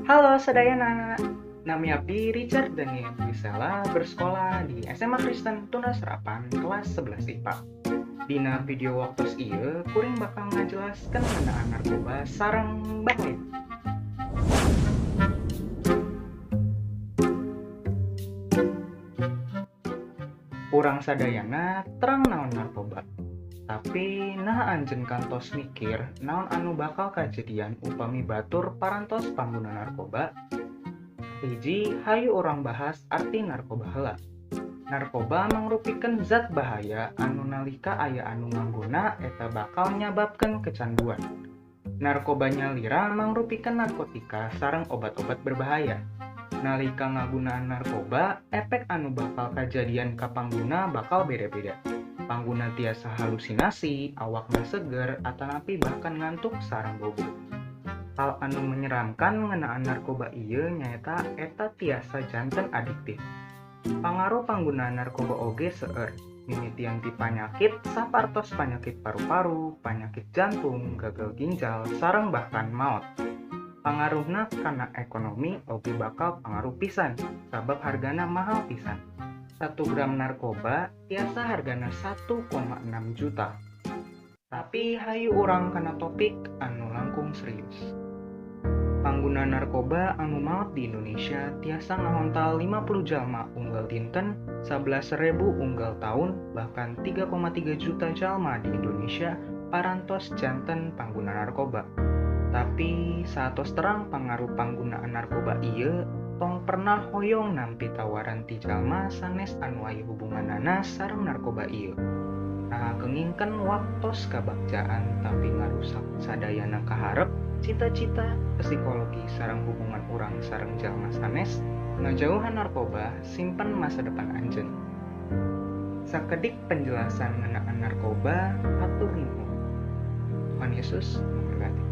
Halo sadayana, nami abdi Richard Daniel Wisela bersekolah di SMA Kristen Tunda Serapan kelas 11 IPA. Dina video waktos ieu kuring bakal ngajelaskeun ngeunaan narkoba sareng bahaya. Urang sadayana terang naon narkoba. Tapi nah anjeun kantos mikir naon anu bakal kajadian upami batur parantos pangguna narkoba. Hiji, hayu orang bahas arti narkoba heula. Narkoba mangrupikeun zat bahaya anu nalika aya anu ngangguna eta bakal nyababkeun kecanduan. Narkoba nyalira mangrupikeun narkotika sareng obat-obat berbahaya. Nalika ngagunaan narkoba, efek anu bakal kajadian ka pangguna bakal beda-beda. Pangguna tiasa halusinasi, awakna seger, atanapi bahkan ngantuk sareng bobo. Hal anu menyeramkan ngeunaan narkoba ieu nyaeta eta tiasa janten adiktif. Pangaruh panggunaan narkoba oge seueur, mimitian ti panyakit sapartos panyakit paru-paru, penyakit jantung, gagal ginjal, sareng bahkan maot. Pangaruhna kana ekonomi oge bakal pangaruh pisan, sabab hargana mahal pisan. 1 gram narkoba tiasa hargana 1,6 juta. Tapi hayu urang kana topik anu langkung serius. Pangguna narkoba anu maot di Indonesia tiasa ngahontal 50 jalma unggal dinten, 11.000 unggal tahun, bahkan 3,3 juta jalma di Indonesia parantos janten pangguna narkoba. Tapi satos terang pangaruh panggunaan narkoba ieu tong pernah hoyong nampi tawaran ti jalma sanes anu aya hubunganana sareng narkoba ieu. Nah, kengingken waktos kabagjaan tapi ngarusak sadayana kaharep, cita-cita, psikologi sareng hubungan urang sareng jalma sanes, ngajauhan narkoba, simpen masa depan anjeun. Sakedik penjelasan ngeunaan narkoba, hatur nuhun. Tuhan Yesus memberkati.